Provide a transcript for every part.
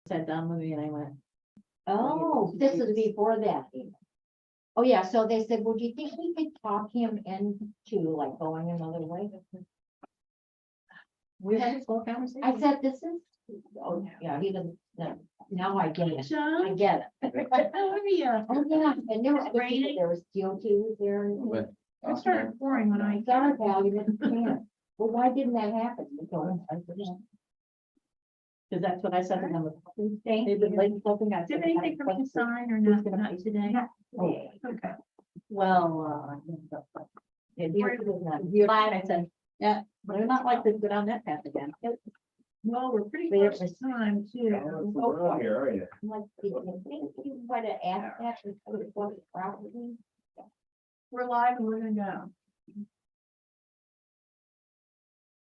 sat down with me and I went, Oh, this is before that. even. Oh, yeah, so they said, well, do you think we could talk him into like going another way? we had this whole conversation. I said, this is, oh, yeah, he doesn't, now I get it. I John, get it. how are you? Oh, yeah, and there was, Raining? there was CO2 there. and- But It started pouring when I. Sorry, pal, you didn't plan. Well, why didn't that happen? Because I forget. Because that's what I said to them. Thank They've been you. late helping us. Did anything from the sign or Who's not, gonna not pay? today? Okay. Okay. Well, you're lying, I said, yeah, they're not likely to go down that path again. Well, we're pretty There close was- to time too. we're out here, are you? I'm like, did you think you would have asked that before the property? We're live and we're gonna go.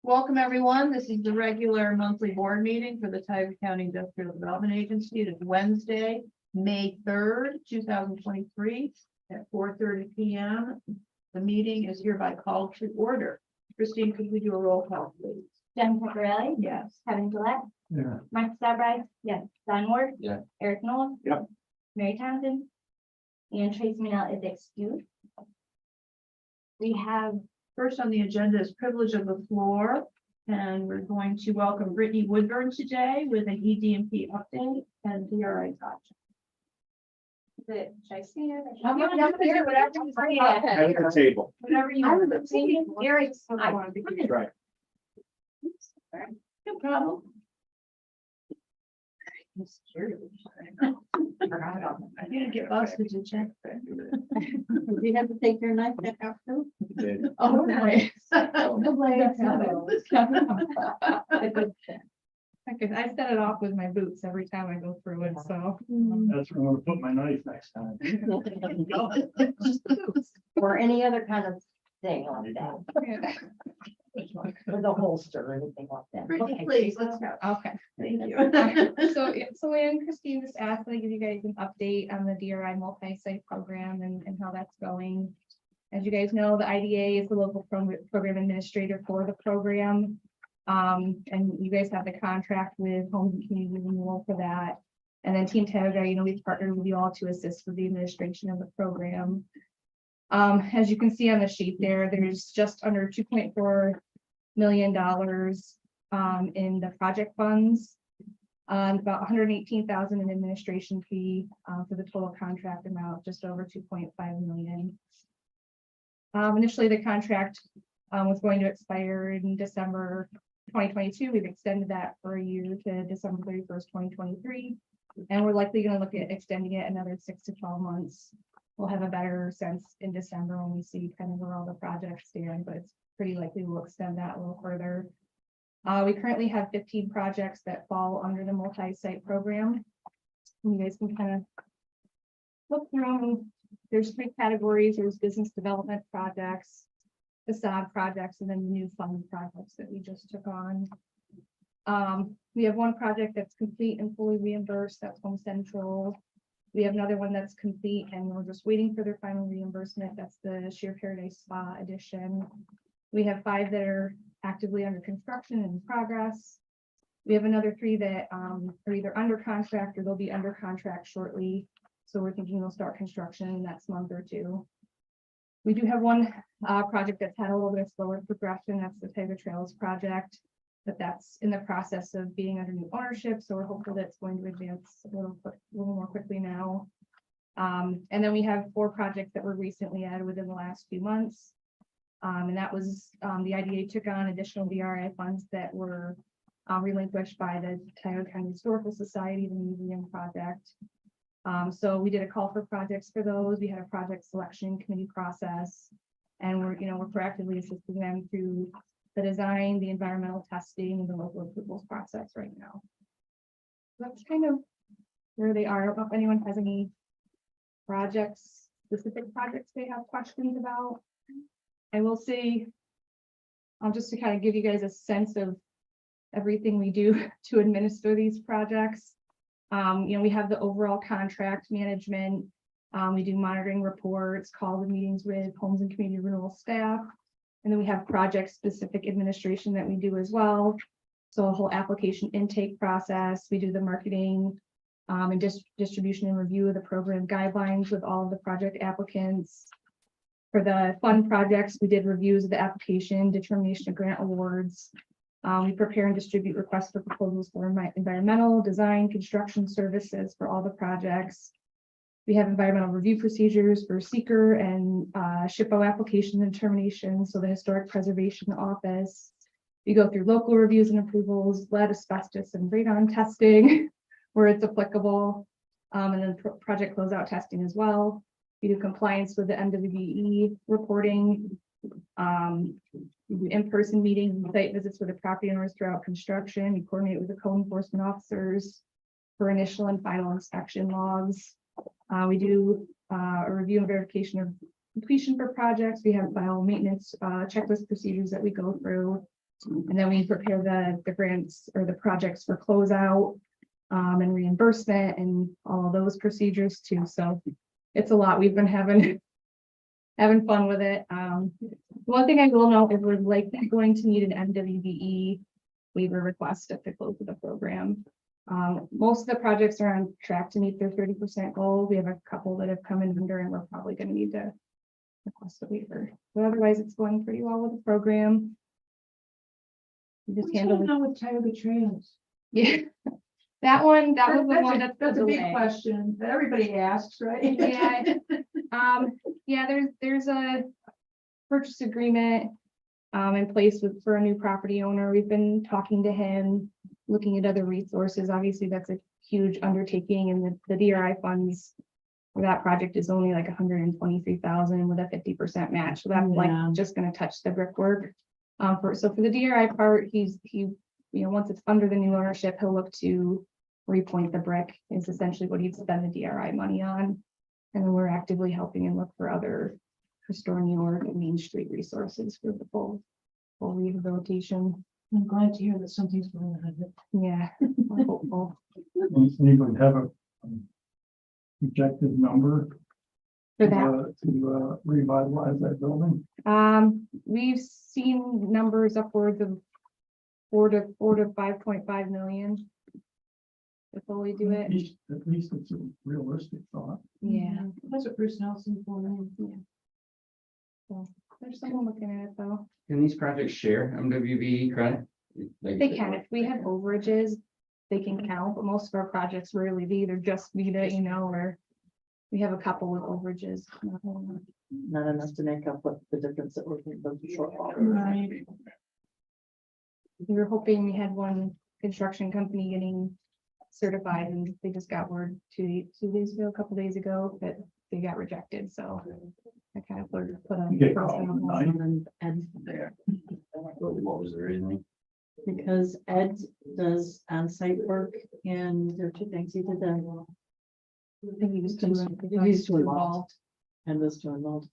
Welcome, everyone. This is the regular monthly board meeting for the Tioga County Industrial Development Agency. It is Wednesday, May 3rd, 2023 at 4:30 p.m. The meeting is hereby called to order. Christine, could we do a roll call, please? Jen Piccarelli. Yes. Kevin Gillette. Yeah. Mike Sebright. Yes. Don Ward. Yeah. Eric Knoll. Yep. Mary Townsend. And Tracy Manell is excused. We have, First on the agenda is privilege of the floor, and we're going to welcome Brittany Woodburn today with an ED&P update and DRI touch. should I stand? I'm up here, whatever you say. At the table. Whatever you I want. was thinking Eric's. Right. No problem. I didn't get busted to check. Did you have to take your knife back out too? Did. Oh, nice. I set it off with my boots every time I go through it, so. That's where I'm gonna put my knife next time. Or any other kind of thing like that. Or the holster or anything like that. Brittany, Okay. please, let's go. Okay. Thank you. So Ann Christine just asked me to give you guys an update on the DRI multi-site program and how that's going. As you guys know, the IDA is the local program administrator for the program. And you guys have the contract with Homes and Community Renewal for that. And then Team Tioga, we've partnered with you all to assist with the administration of the program. As you can see on the sheet there's just under $2.4 million in the project funds. About 118,000 in administration fee for the total contract amount, just over 2.5 million. Initially, the contract was going to expire in December 2022. We've extended that for a year to December 31st, 2023. And we're likely going to look at extending it another 6 to 12 months. We'll have a better sense in December when we see kind of where all the projects stand, but it's pretty likely we'll extend that a little further. We currently have 15 projects that fall under the multi-site program. You guys can kind of look through them. There's 3 categories. There's business development projects, facade projects, and then the new fund projects that we just took on. We have one project that's complete and fully reimbursed. That's Home Central. We have another one that's complete and we're just waiting for their final reimbursement. That's the Sheer Paradise Spa edition. We have 5 that are actively under construction and in progress. We have another 3 that are either under contract or they'll be under contract shortly. So we're thinking they'll start construction in the next month or 2. We do have one project that's had a little bit of slower progression. That's the Tioga Trails project, but that's in the process of being under new ownership. So we're hopeful that it's going to advance a little more quickly now. And then we have 4 projects that were recently added within the last few months. And that was the IDA took on additional DRI funds that were relinquished by the Tioga County Historical Society, the museum project. So we did a call for projects for those. We had a project selection committee process, and we're proactively assisting them through the design, the environmental testing, and the local approvals process right now. That's kind of where they are. I don't know if anyone has any specific projects they have questions about. I will say, just to kind of give you guys a sense of everything we do to administer these projects. We have the overall contract management. We do monitoring reports, calls and meetings with Homes and Community Renewal staff. And then we have project specific administration that we do as well. So a whole application intake process, we do the marketing and distribution and review of the program guidelines with all of the project applicants. For the fund projects, we did reviews of the application, determination of grant awards. We prepare and distribute requests for proposals for environmental, design, construction services for all the projects. We have environmental review procedures for seeker and SHPO application and termination, so the Historic Preservation Office. We go through local reviews and approvals, lead, asbestos, and radon testing where it's applicable. And then project closeout testing as well. We do compliance with the MWBE reporting. We do in-person meetings, site visits with the property owners throughout construction. We coordinate with the code enforcement officers for initial and final inspection logs. We do a review and verification of completion for projects. We have file maintenance checklist procedures that we go through. And then we prepare the grants or the projects for closeout and reimbursement and all of those procedures too. So it's a lot. We've been having fun with it. One thing I will note is we're likely going to need an MWBE waiver request at the close of the program. Most of the projects are on track to meet their 30% goal. We have a couple that have come in under, and we're probably going to need to request a waiver. But otherwise, it's going pretty well with the program. We just handle it. with Tioga Trails? Yeah, that was the one That's a big delay. question that everybody asks, right? Yeah, yeah, there's a purchase agreement in place for a new property owner. We've been talking to him, looking at other resources. Obviously, that's a huge undertaking, and the DRI funds for that project is only like 123,000 with a 50% match. So that's Yeah. like just going to touch the brickwork. So for the DRI part, once it's under the new ownership, he'll look to repoint the brick is essentially what he'd spend the DRI money on. And then we're actively helping him look for other Restore New York and Main Street resources for the full rehabilitation. I'm glad to hear that something's going on. Yeah, we're hopeful. Anybody have a projected number For that, to revitalize that building? we've seen numbers upwards of 4 to 5.5 million. To fully do it, At least it's a realistic thought. yeah. That's what Bruce Nelson told me. So there's someone looking at it though. Can these projects share MWBE credit? Like- They can, if we have overages, they can count, but most of our projects really, they either just meet it, or we have a couple with overages. Not enough to make up what the difference that we're going to shortfall. Right. We were hoping we had one construction company getting certified, and they just got word two days ago, a couple days ago, that they got rejected, so I kind of put a. You get called tonight. And There. What was the reasoning? because Ed does on-site work, and there are two things he did that. I think he was too involved. And was too involved.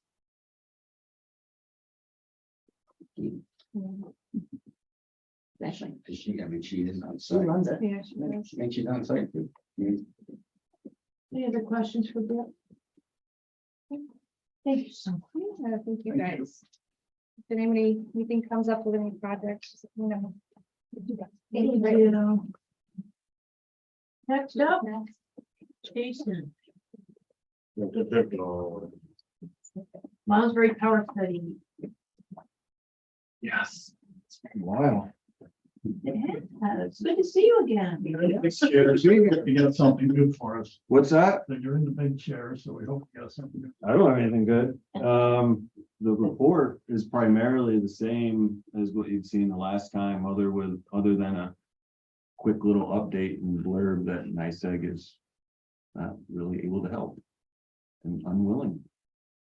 Actually, She is on he site. runs it. Yeah, she does. And she's on site too. Any other questions for Bill? Thank you so much. Yeah, thank you guys. If anything comes up with any projects, just let me know. Thank you. Next up, Jason, Lounsbury Power Study. Yes. It's been a while. It's good to see you again. You got something good for us. What's that? You're in the big chair, so we hope you got something good. I don't have anything good. The report is primarily the same as what you'd seen the last time, other than a quick little update and blurb that NICEAG is not really able to help and unwilling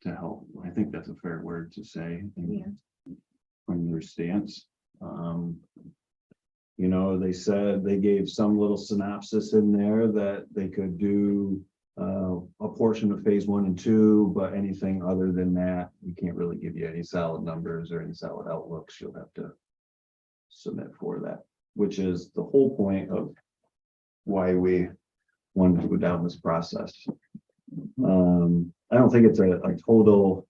to help. I think that's a fair word to say. From their stance. They said they gave some little synopsis in there that they could do a portion of phase 1 and 2, but anything other than that, we can't really give you any solid numbers or any solid outlooks. You'll have to submit for that, which is the whole point of why we wanted to go down this process. I don't think it's a total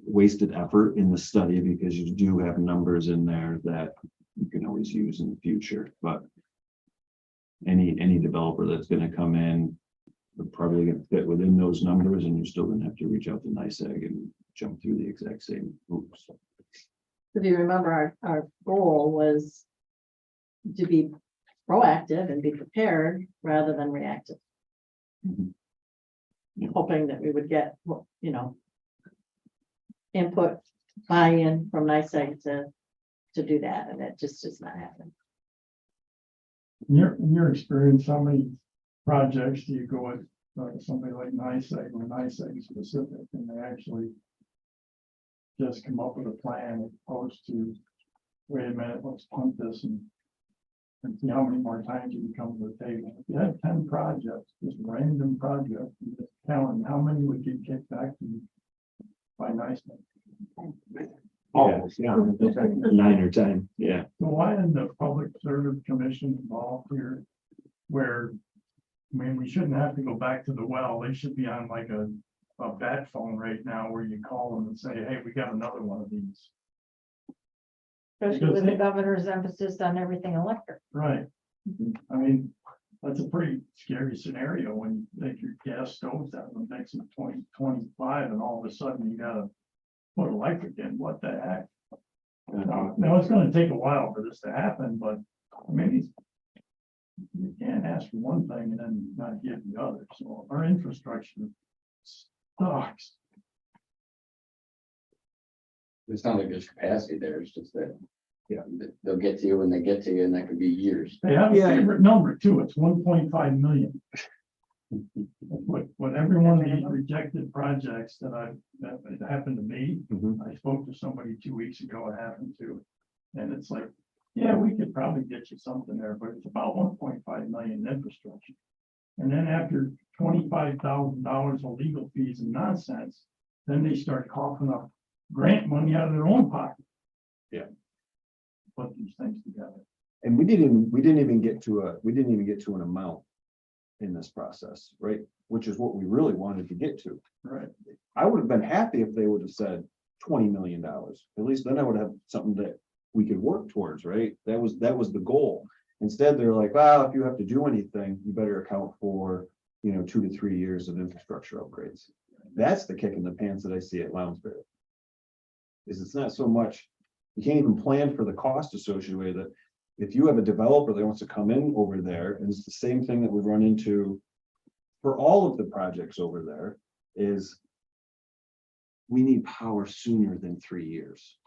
wasted effort in the study because you do have numbers in there that you can always use in the future, but any developer that's gonna come in, they're probably gonna fit within those numbers, and you're still gonna have to reach out to NICEAG and jump through the exact same hoops. If you remember, our goal was to be proactive and be prepared rather than reactive. Mhm. Yeah. Hoping that we would get, you know, input, buy-in from NICEAG to do that, and it just does not happen. In your experience, how many projects do you go with, somebody like NICEAG or NICEAG specific, and they actually just come up with a plan as opposed to, wait a minute, let's punt this and see how many more times you can come to the table. If you had 10 projects, just random projects, you just count, how many would get kicked back to you by NICEAG? Oh, yeah, 9 or 10, yeah. So why isn't the Public Service Commission involved here? Where, I mean, we shouldn't have to go back to the well. They should be on like a bat phone right now where you call them and say, hey, we got another one of these. Especially with the governor's emphasis on everything electric. Right. I mean, that's a pretty scary scenario when you take your gas stoves out and makes it 2025 and all of a sudden you gotta put electric in. What the heck? Now, it's gonna take a while for this to happen, but I mean, you can't ask for one thing and then not give the other. So our infrastructure sucks. It's not like there's capacity there, it's just that. Yeah. They'll get to you when they get to you, and that could be years. They have a Yeah. favorite number too. It's 1.5 million. What every one of these rejected projects that it happened to me, Mhm. I spoke to somebody 2 weeks ago, it happened to. And it's like, yeah, we could probably get you something there, but it's about 1.5 million in infrastructure. And then after $25,000 of legal fees and nonsense, then they start coughing up grant money out of their own pocket. Yeah. Put these things together. And we didn't even get to an amount in this process, right? Which is what we really wanted to get to. Right. I would have been happy if they would have said $20 million. At least then I would have something that we could work towards, right? That was the goal. Instead, they're like, well, if you have to do anything, you better account for, 2 to 3 years of infrastructure upgrades. That's the kick in the pants that I see at Lounsbury. Is it's not so much, you can't even plan for the cost associated with it. If you have a developer that wants to come in over there, and it's the same thing that we've run into for all of the projects over there, is we need power sooner than 3 years.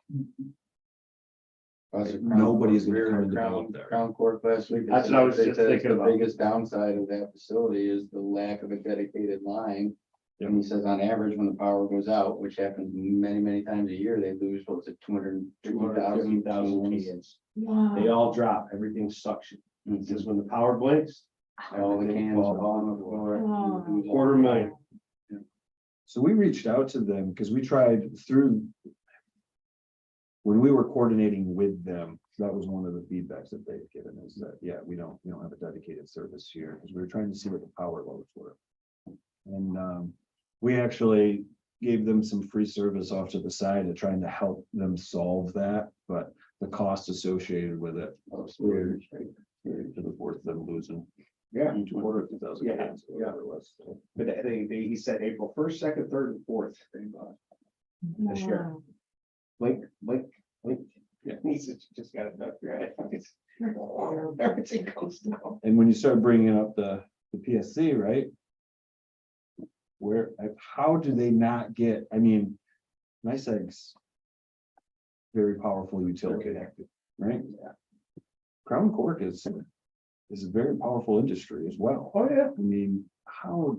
Nobody's gonna come and develop there. Crown Court last week. That's what I was they just said thinking The about. biggest downside of that facility is the lack of a dedicated line. And he says on average, when the power goes out, which happens many, many times a year, they lose, what was it, 250,000 kids. Wow. They all drop, everything suction. It's just when the power blinks, All the everything cans falls. fall on the floor. Oh. You lose all- 250,000. So we reached out to them because we tried through. When we were coordinating with them, that was one of the feedbacks that they've given is that, yeah, we don't have a dedicated service here, because we were trying to see what the power loads were. And we actually gave them some free service off to the side of trying to help them solve that, but the cost associated with it. We're to the fourth, them losing. Yeah. 250,000 Yeah, kids, or whatever it was. So, But he said April 1st, 2nd, 3rd, and 4th. This year. Blink. Yeah. He said, you just gotta duck your head. Everything goes down. And when you start bringing up the PSC, right? How do they not get, I mean, NICEAG's very powerful utility, right? Crown Court is a very powerful industry as well. Oh, yeah. I mean, how?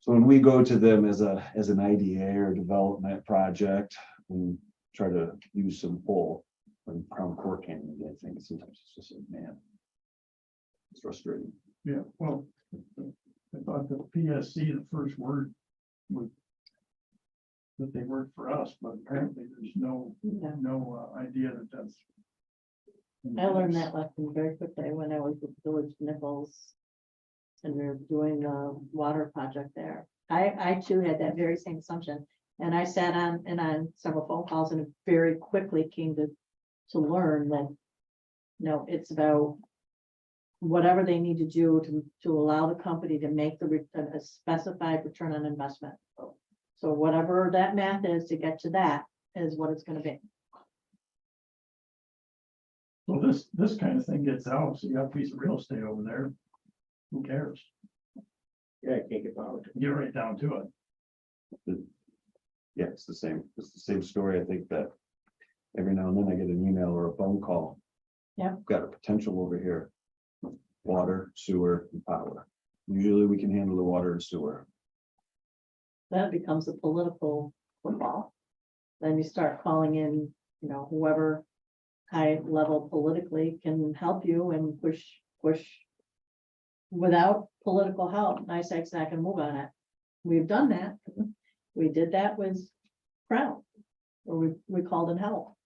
So when we go to them as an IDA or development project and try to use some pull, when Crown Court can't even get things, sometimes it's just like, man. It's frustrating. Yeah, well, I thought the PSC, the first word was that they work for us, but apparently there's no idea that that's. I learned that lesson very quickly when I was with Village Nichols And we're doing the water project there. I too had that very same assumption. And I sat on several phone calls and very quickly came to learn that, no, it's about whatever they need to do to allow the company to make a specified return on investment. So whatever that math is to get to that is what it's gonna be. Well, this kind of thing gets out, so you got a piece of real estate over there. Who cares? Yeah, I can't get power. Get right down to it. Yeah, it's the same story. I think that every now and then I get an email or a phone call. Yep. Got a potential over here. Water, sewer, and power. Usually we can handle the water and sewer. That becomes a political football. Then you start calling in, whoever high level politically can help you and push. Without political help, NICEAG's not gonna move on it. We've done that. We did that with Crown, or we called in help.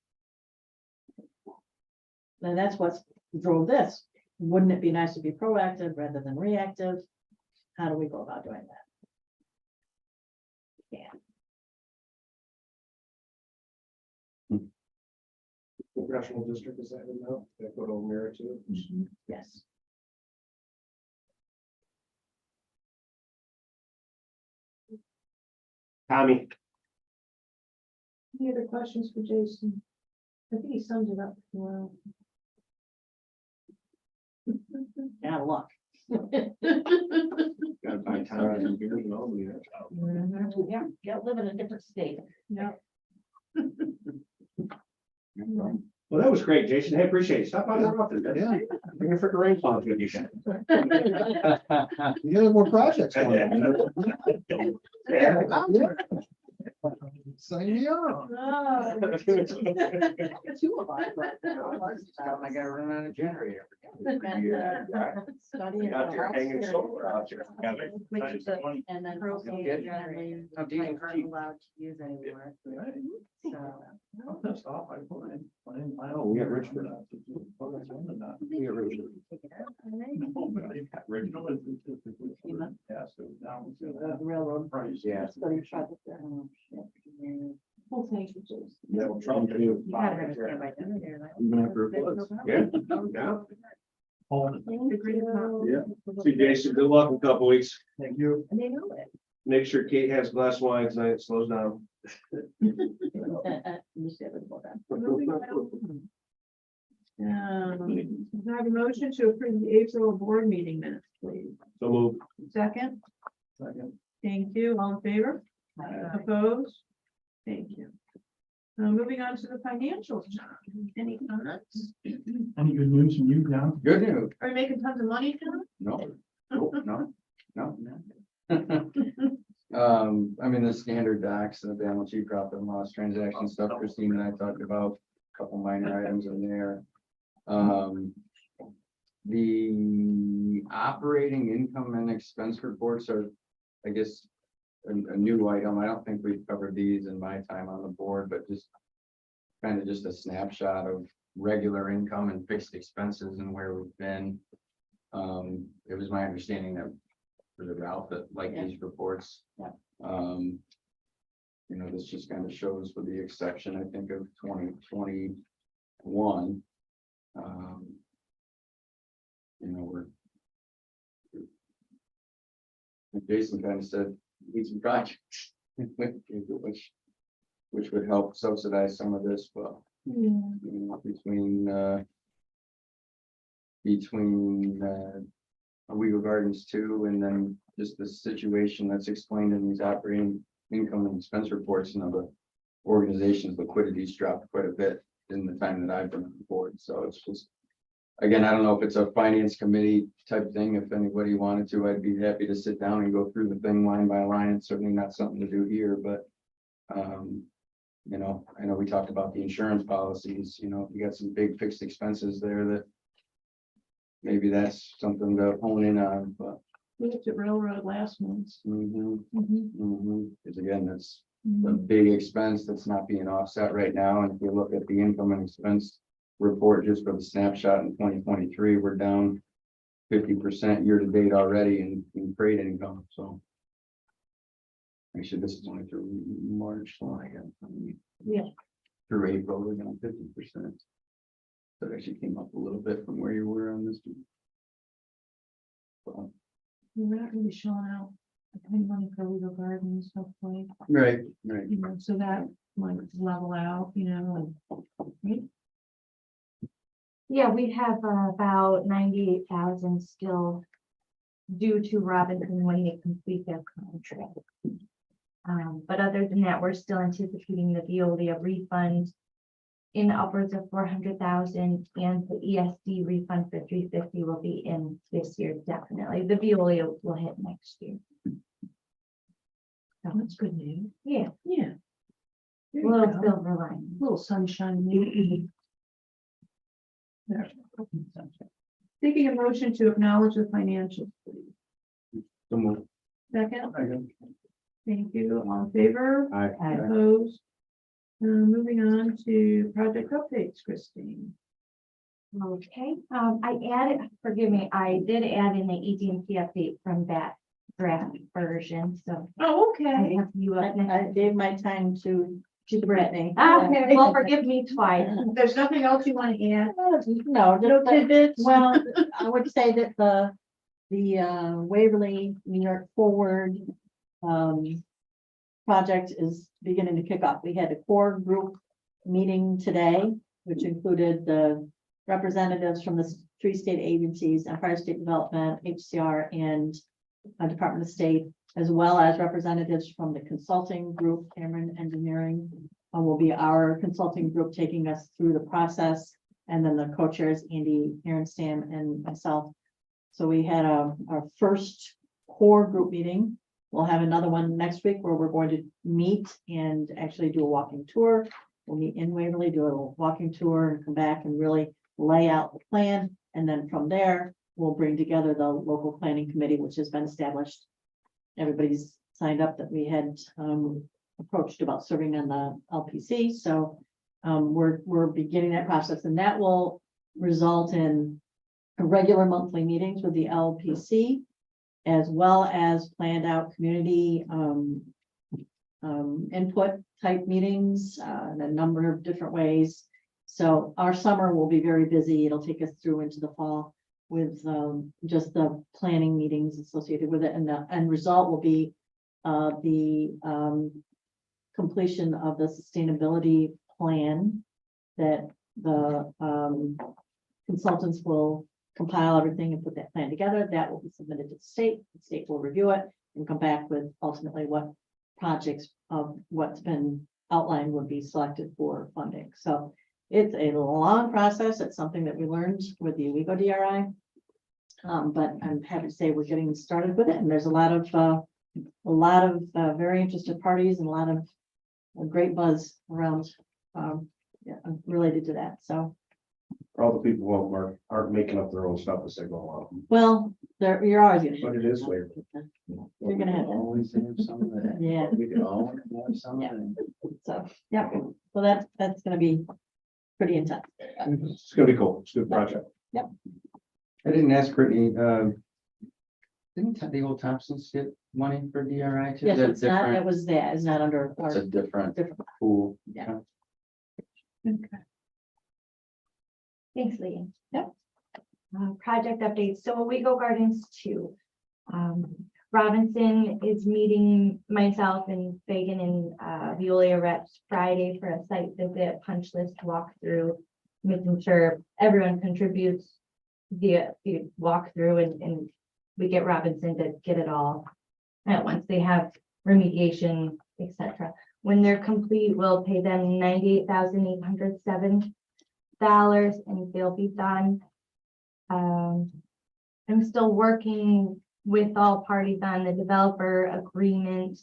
And that's what drove this. Wouldn't it be nice to be proactive rather than reactive? How do we go about doing that? Congressional district is that now? That go to Mirror too? Yes. Tommy. Any other questions for Jason? I think he summed it up well. Yeah, look. Gotta buy time and beer and all that. Yeah, you live in a different state. Yeah. Well, that was great, Jason. Hey, appreciate it. Stop by more often. Yeah. Bring a freaking rainfall with you. You have more projects. Sign me up. Two of us. I gotta run on a generator. Out there hanging solar out there. Yeah, they- And then. Good. generally, How do you like, aren't keep- allowed to use anymore, so. I'm pissed off. I put in. Oh, we got Richmond. We got Richmond. Original is. Yes, it was down to The that railroad. price. Yeah. Study project there. Well, thank you, Jason. Yeah, well, Trump did. You gotta understand by then, you're like- Even after it floods. Yeah, yeah. Oh, Yeah. See, Jason, good luck in a couple weeks. thank you. And they know it. Make sure Kate has a glass of wine tonight. It slows down. You said it before that. I have a motion to approve the April board meeting minutes, please. So move. Second, Second. thank you. All in favor? Opposed? Thank you. Moving on to the financials. Any comments? Any good news from you, John? Good news. Are you making tons of money, John? No, no. I mean, the standard docs, the balance sheet, profit and loss transaction stuff, Christine and I talked about, a couple minor items in there. The operating income and expense reports are, I guess, a new item. I don't think we've covered these in my time on the board, but just kind of just a snapshot of regular income and fixed expenses and where we've been. It was my understanding that for the Ralph that like these reports. Yeah. This just kind of shows with the exception, I think, of 2021. Jason kind of said, need some projects, which would help subsidize some of this, but between Owego Gardens 2 and then just the situation that's explained in these operating income and expense reports, the organization's liquidity's dropped quite a bit in the time that I've been on the board. So it's just, again, I don't know if it's a finance committee type thing. If anybody wanted to, I'd be happy to sit down and go through the thing line by line. It's certainly not something to do here, but I know we talked about the insurance policies, you got some big fixed expenses there that maybe that's something to hone in on, but. We looked at railroad last month. Because again, that's a big expense that's not being offset right now. And if you look at the income and expense report just for the snapshot in 2023, we're down 50% year to date already in freight income, so. Actually, this is only through March, so I guess. Yeah. Through April, we're down 50%. So it actually came up a little bit from where you were on this. So, We're not really showing out. Depending on the Legal Gardens, hopefully, right. you know, so that might level out, you know, and. Yeah, we have about 98,000 still due to Robinson when they complete their contract. But other than that, we're still anticipating the Veolia refund in upwards of 400,000, and the ESD refund for 350 will be in this year, definitely. The Veolia will hit next year. So, That's good news. yeah, Yeah. There you little go. silver lining. Little sunshine. There. Taking a motion to acknowledge the financials, please. So moved. Second, thank you, all in favor, Aye. opposed. Moving on to project updates, Christine. Okay, I added, forgive me, I did add in the EDMP update from that draft version, so Oh, I okay. have you up next. I gave my time to Brittany. Okay, well, forgive me twice. There's nothing else you want to add? No, No tidbits? well, I would say that the Waverly, New York Forward, project is beginning to kick off. We had a core group meeting today, which included the representatives from the three state agencies, Empire State Development, HCR, and Department of State, as well as representatives from the consulting group, Cameron Engineering, will be our consulting group taking us through the process. And then the co-chairs, Andy Arenstam and myself. So we had our first core group meeting. We'll have another one next week where we're going to meet and actually do a walking tour. We'll meet in Waverly, do a walking tour and come back and really lay out the plan. And then from there, we'll bring together the local planning committee, which has been established. Everybody's signed up that we had approached about serving on the LPC. So we're beginning that process, and that will result in regular monthly meetings with the LPC, as well as planned out community input type meetings in a number of different ways. So our summer will be very busy. It'll take us through into the fall with just the planning meetings associated with it. And the end result will be the completion of the sustainability plan that the consultants will compile everything and put that plan together. That will be submitted to the state. The state will review it and come back with ultimately what projects of what's been outlined would be selected for funding. So it's a long process. It's something that we learned with the WEGO DRI. But I'm happy to say we're getting started with it, and there's a lot of very interested parties and a lot of great buzz around related to that. So, For all the people who aren't making up their own stuff as they go along, well, you're always gonna. but it is weird. You're gonna have that. Always have some of that. Yeah. We could always have some of Yeah. that. So, yeah, well, that's gonna be pretty intense. It's gonna be cool. It's a good project. I didn't ask Brittany, didn't the old Thompsons get money for DRI too? Yes, Is that it's not, it different? was that, it's not under It's a our different different. pool. Yeah. Okay. Thanks, Lee. Yep. Project updates. So WEGO Gardens 2. Robinson is meeting myself and Fagan and Veolia reps Friday for a site visit, punch list walkthrough, making sure everyone contributes the walkthrough and we get Robinson to get it all at once. They have remediation, etc. When they're complete, we'll pay them $98,807 and they'll be done. I'm still working with all parties on the developer agreement.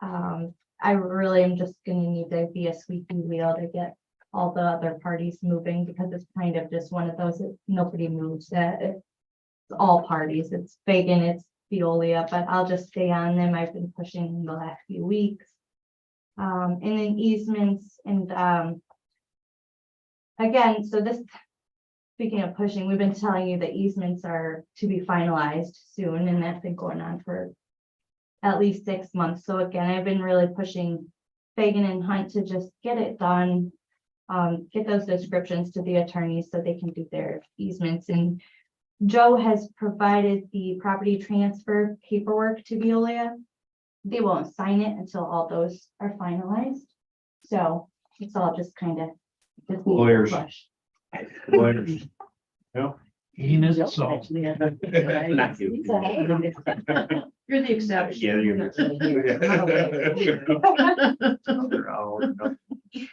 I really am just gonna need to be a squeaky wheel to get all the other parties moving, because it's kind of just one of those that nobody moves. It's all parties. It's Fagan, it's Veolia, but I'll just stay on them. I've been pushing the last few weeks. And then easements and again, so this speaking of pushing, we've been telling you that easements are to be finalized soon, and that's been going on for at least 6 months. So again, I've been really pushing Fagan and Hunt to just get it done. Get those descriptions to the attorneys so they can do their easements. And Joe has provided the property transfer paperwork to Veolia. They won't sign it until all those are finalized. So it's all just kind of. Lawyers. Lawyers. Enos, Joe so. actually had- Not you. He's a- You're the exception. Yeah, you're.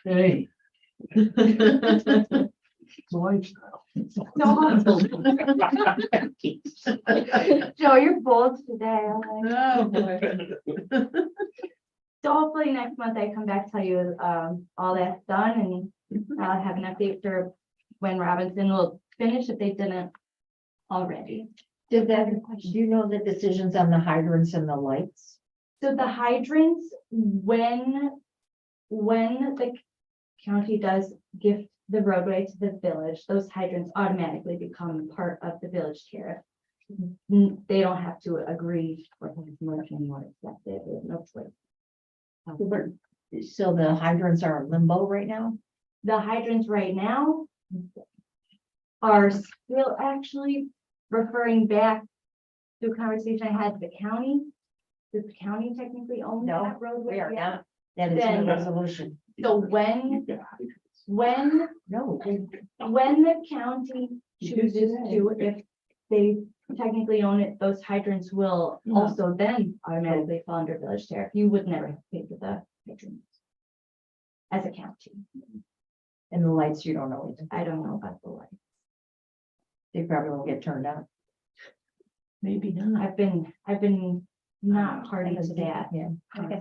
Hey, it's a lifestyle. Joe, you're bold today. I like it. Oh, boy. So hopefully next month I come back, tell you, all that's done and I'll have an update for when Robinson will finish if they didn't already. Did that, do you know the decisions on the hydrants and the lights? So the hydrants, when the county does gift the roadway to the village, those hydrants automatically become part of the village tariff. They don't have to agree for his motion or accept it, there's no choice. So the hydrants are in limbo right now? The hydrants right now are still actually referring back to a conversation I had with the county. Does the county technically own No, that roadway? We are yet? not. That is Then- the resolution. So when No, the county chooses to, if they technically own it, those hydrants will Yeah. also then automatically fall under village tariff. You would never have paid for the hydrants as a county. and the lights, you don't know. either. I don't know about the light. They probably won't get turned on. Maybe not. I've been not party to that. Yeah. Okay.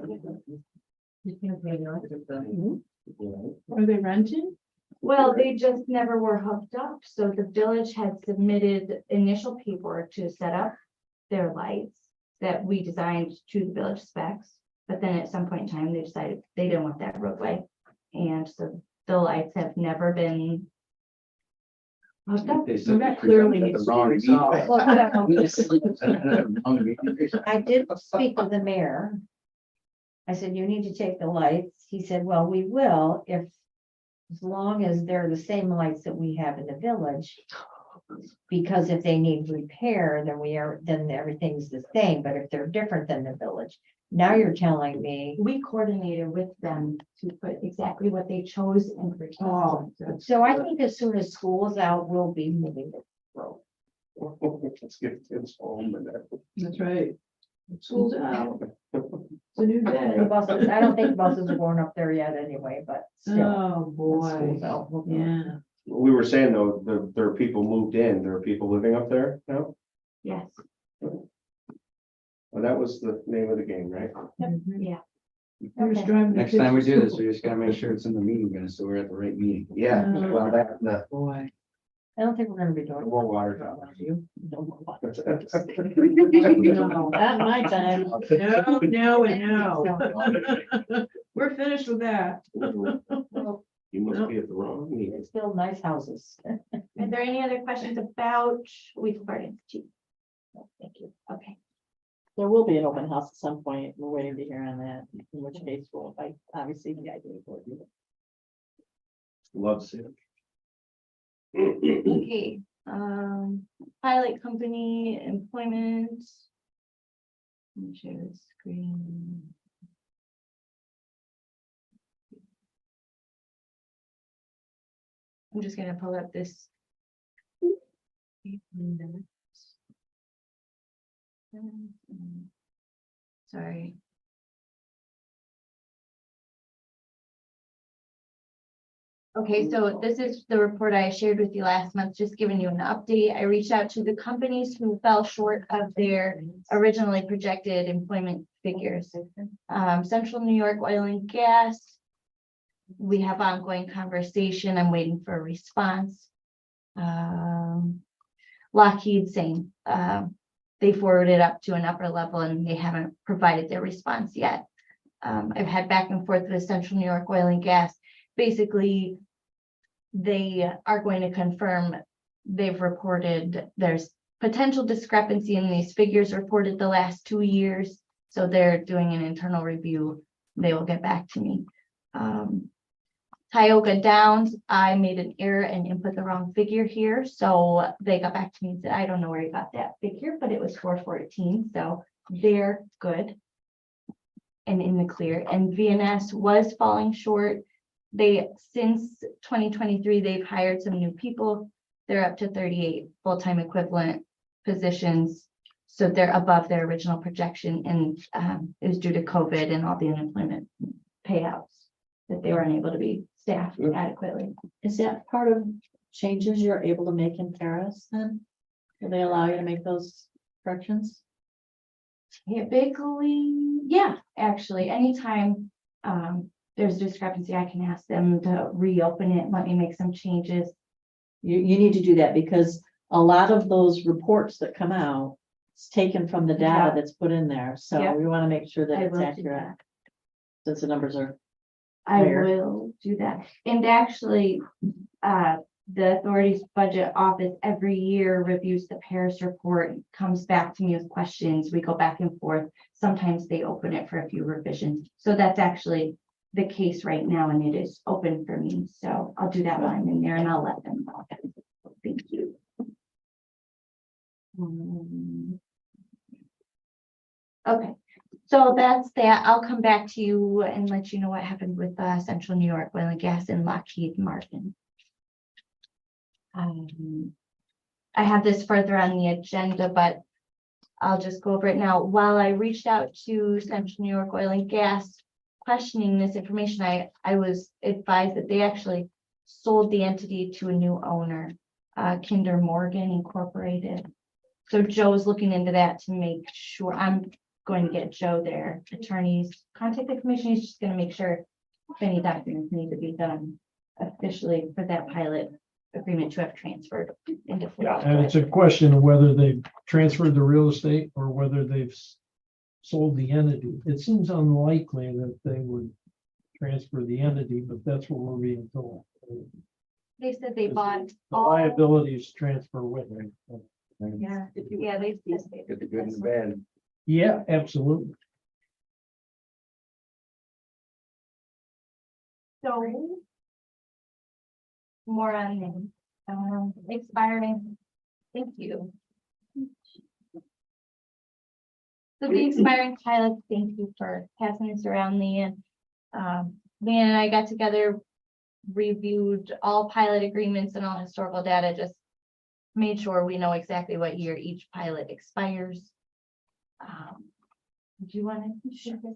Are they renting? Well, they just never were hooked up, so the village had submitted initial paperwork to set up their lights that we designed to the village specs. But then at some point in time, they decided they didn't want that roadway. And so the lights have never been hooked up. They So said that we clearly got needs the to be wrong resolved. email. Well, I don't know. I I did speak with the mayor. I said, you need to take the lights. He said, well, we will if, as long as they're the same lights that we have in the village. Because if they need repair, then everything's the same, but if they're different than the village. Now you're telling me, We coordinated with them to put exactly what they chose and requested. Oh, so I think as soon as school's out, we'll be moving the road. Let's get kids home and that. That's right. School's out. It's a new day. The buses, I don't think buses are going up there yet anyway, but still. Oh, boy. School's out. We'll do it. Yeah. We were saying though, there are people moved in, there are people living up there now. Yes, Well, that was the name of the game, right? yeah. I was Okay. driving the Next kids time we to do this, school. we just gotta make sure it's in the meeting minutes, so we're at the right meeting. Yeah, well, that, no. Boy. I don't think we're gonna be doing. More water. No, not my time. No, no, and no. We're finished with that. You must be at the wrong meeting. It's still nice houses. Are there any other questions about, we've started, Chief? No, thank you, okay. There will be an open house at some point. We're waiting to hear on that, in which case we'll, like, obviously the idea for it. Love to see it. Okay, pilot company employment. Let me share the screen. I'm just gonna pull up this. Sorry. Okay, so this is the report I shared with you last month, just giving you an update. I reached out to the companies who fell short of their originally projected employment figures. Central New York Oil and Gas. We have ongoing conversation. I'm waiting for a response. Lockheed same. They forwarded up to an upper level and they haven't provided their response yet. I've had back and forth with Central New York Oil and Gas. Basically, they are going to confirm they've reported there's potential discrepancy in these figures reported the last 2 years. So they're doing an internal review. They will get back to me. Tioga Downs, I made an error and input the wrong figure here. So they got back to me and said, I don't know where you got that figure, but it was 414. So they're good and in the clear. And VNS was falling short. Since 2023, they've hired some new people. They're up to 38 full-time equivalent positions. So they're above their original projection, and it was due to COVID and all the unemployment payouts that they were unable to be staffed adequately. Is that part of changes you're able to make in Paris then? Do they allow you to make those corrections? Typically, yeah, actually, anytime there's discrepancy, I can ask them to reopen it, let me make some changes. You need to do that because a lot of those reports that come out, it's taken from the data Yeah. that's put in there. So Yeah. we want to make sure that I it's will do accurate. that. Since the numbers are, I Where? will do that. And actually, the authority's budget office every year reviews the Paris report, comes back to me with questions. We go back and forth. Sometimes they open it for a few revisions. So that's actually the case right now, and it is open for me. So I'll do that while I'm in there and I'll let them know. Thank you. Okay, so that's that. I'll come back to you and let you know what happened with Central New York Oil and Gas and Lockheed Martin. I have this further on the agenda, but I'll just go over it now. While I reached out to Central New York Oil and Gas questioning this information, I was advised that they actually sold the entity to a new owner, Kinder Morgan Incorporated. So Joe's looking into that to make sure. I'm going to get Joe their attorneys contact information. He's just going to make sure if any documents need to be done officially for that pilot agreement to have transferred into. Yeah, and it's a question of whether they've transferred the real estate or whether they've sold the entity. It seems unlikely that they would transfer the entity, but that's what we're being told. They said they The bought The all. liabilities transfer with them. Yeah, yeah, they. Get the good and the bad. Yeah, absolutely. So. More on them, expiring, thank you. So the expiring pilot, thank you for passing this around, Leanne. Leanne and I got together, reviewed all pilot agreements and all historical data, just made sure we know exactly what year each pilot expires. Do you want to?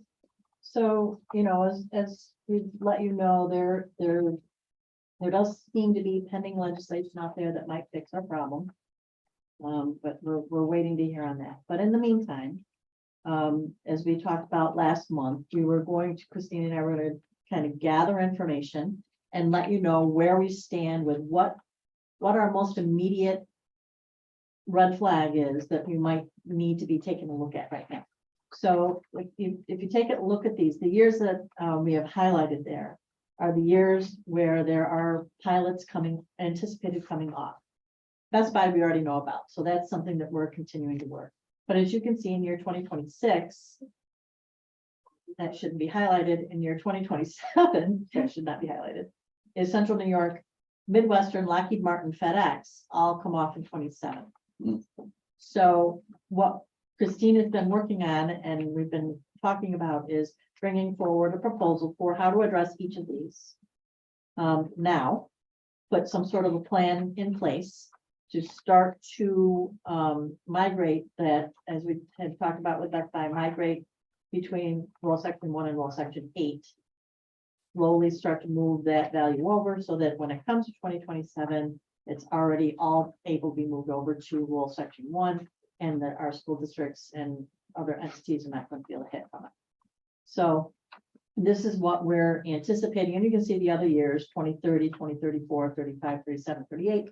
so, as we let you know, there does seem to be pending legislation out there that might fix our problem. But we're waiting to hear on that. But in the meantime, as we talked about last month, Christine and I were going to kind of gather information and let you know where we stand with what our most immediate red flag is that we might need to be taking a look at right now. So if you take a look at these, the years that we have highlighted there are the years where there are pilots anticipated coming off. Best Buy we already know about, so that's something that we're continuing to work. But as you can see in year 2026, that shouldn't be highlighted. In year 2027, that should not be highlighted, is Central New York, Midwestern, Lockheed Martin, FedEx, all come off in 27. So what Christine has been working on and we've been talking about is bringing forward a proposal for how to address each of these. Now, put some sort of a plan in place to start to migrate that, as we had talked about with Best Buy, migrate between rule section 1 and rule section 8. Slowly start to move that value over so that when it comes to 2027, it's already all able to be moved over to rule section 1, and that our school districts and other entities are not going to feel a hit from it. So this is what we're anticipating, and you can see the other years, 2030, 2034, 35, 37, 38,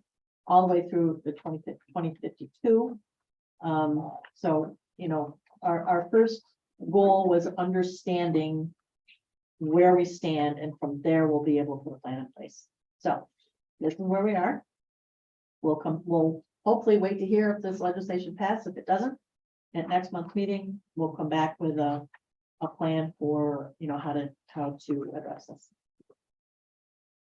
all the way through the 2052. So, our first goal was understanding where we stand, and from there we'll be able to put a plan in place. So this is where we are. we'll hopefully wait to hear if this legislation passes. If it doesn't, at next month's meeting, we'll come back with a plan for, how to address this.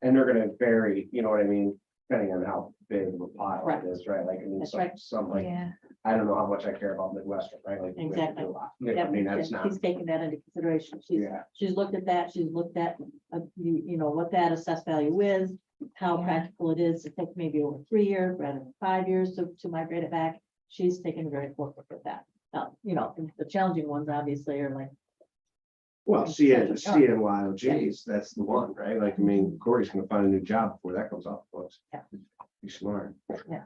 And they're gonna vary, you know what I mean, depending on how big of a pile Right. it is, right? Like, I mean, That's some, right. some like, Yeah, I don't know how much I care about Midwestern, right? Like. we have to Exactly. do a lot. I mean, that's not, She's taking that into consideration. yeah, She's looked at that, she's looked at, what that assessed value is, how Yeah. practical it is to take maybe over 3 years rather than 5 years to migrate it back. She's taken a very close look at that. Now, the challenging ones obviously are like, well, Yeah. CNYOGs, that's the one, right? Like, I mean, Corey's gonna find a new job before that comes off the books. Yeah. Be smart. yeah.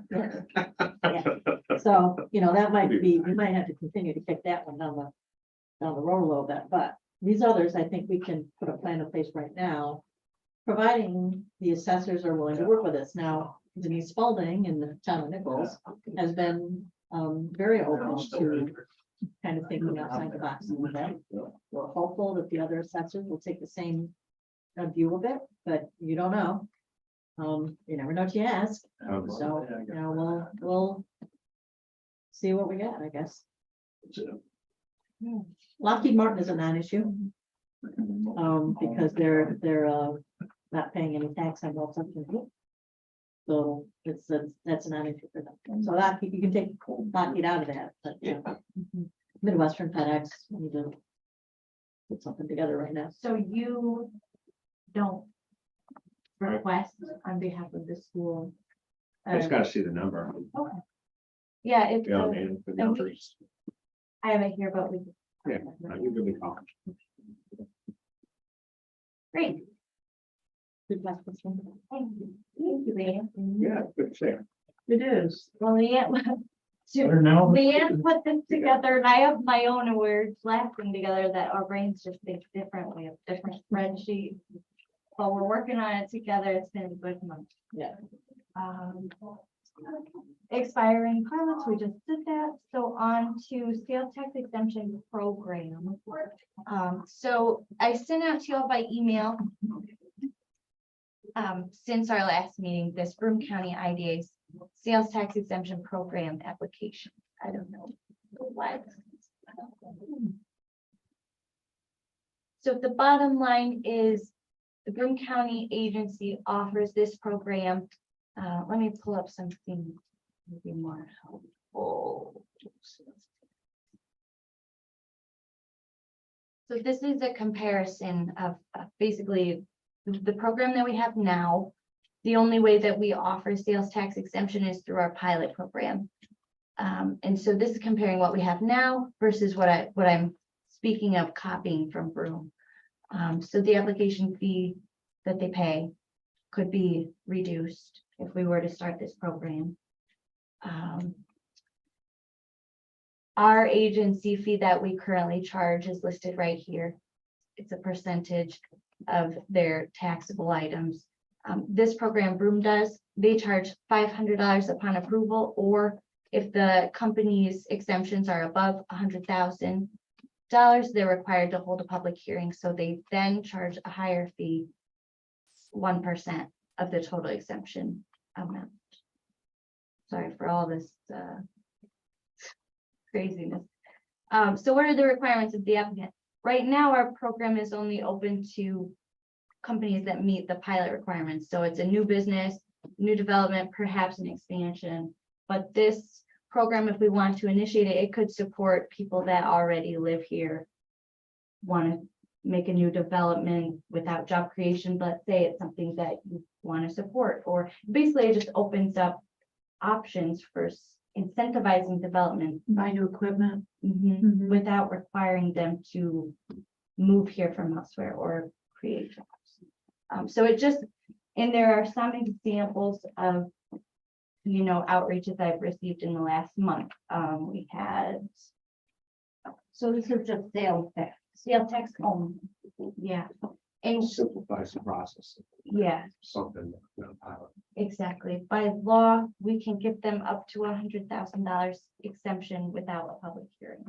So, that might be, we might have to continue to kick that one down the road a little bit, but these others, I think we can put a plan in place right now. Providing the assessors are willing to work with us. Now, Denise Spalding in the town of Nichols has been very open to kind of thinking outside the box a little bit. We're hopeful that the other assessors will take the same view of it, but you don't know. You never know till you ask. So, we'll see what we get, I guess. Lockheed Martin is a non-issue. Because they're not paying any tax on well something. So that's not issue for them. So that you can take Lockheed out of that, but Midwestern FedEx, we need to put something together right now. So you don't request on behalf of the school? I just gotta see the number. Yeah, if, Yeah, I mean, the and we- numbers. I have it here, but we. Yeah, I can give you a call. Great. Good question. Thank you. Thank you, Leanne. Yeah, good to see. It is. Well, Leanne, Better now. Leanne put this together and I have my own and we're laughing together that our brains just think different. We have different spreadsheets. But we're working on it together. It's been a good month. Yeah. Expiring pilots, we just did that. So on to sales tax exemption program. So I sent out to you all by email. Since our last meeting, this Broome County IDA sales tax exemption program application. I don't know what. So the bottom line is the Broome County agency offers this program. Let me pull up something maybe more helpful. So this is a comparison of basically the program that we have now. The only way that we offer sales tax exemption is through our pilot program. And so this is comparing what we have now versus what I'm speaking of copying from Broome. So the application fee that they pay could be reduced if we were to start this program. Our agency fee that we currently charge is listed right here. It's a percentage of their taxable items. This program Broome does, they charge $500 upon approval, or if the company's exemptions are above $100,000, they're required to hold a public hearing. So they then charge a higher fee, 1% of the total exemption amount. Sorry for all this craziness. So what are the requirements of the applicant? Right now, our program is only open to companies that meet the pilot requirements. So it's a new business, new development, perhaps an expansion. But this program, if we want to initiate it, it could support people that already live here, want to make a new development without job creation, but say it's something that you want to support, or basically it just opens up options for incentivizing development. Buy new equipment. Mhm. Without requiring them to move here from elsewhere or create jobs. So it just, and there are some examples of, outreaches I've received in the last month. We had, so this is just sales tax only. Yeah, and Simplifies the process. yeah, Something. Pilot. exactly. By law, we can give them up to $100,000 exemption without a public hearing.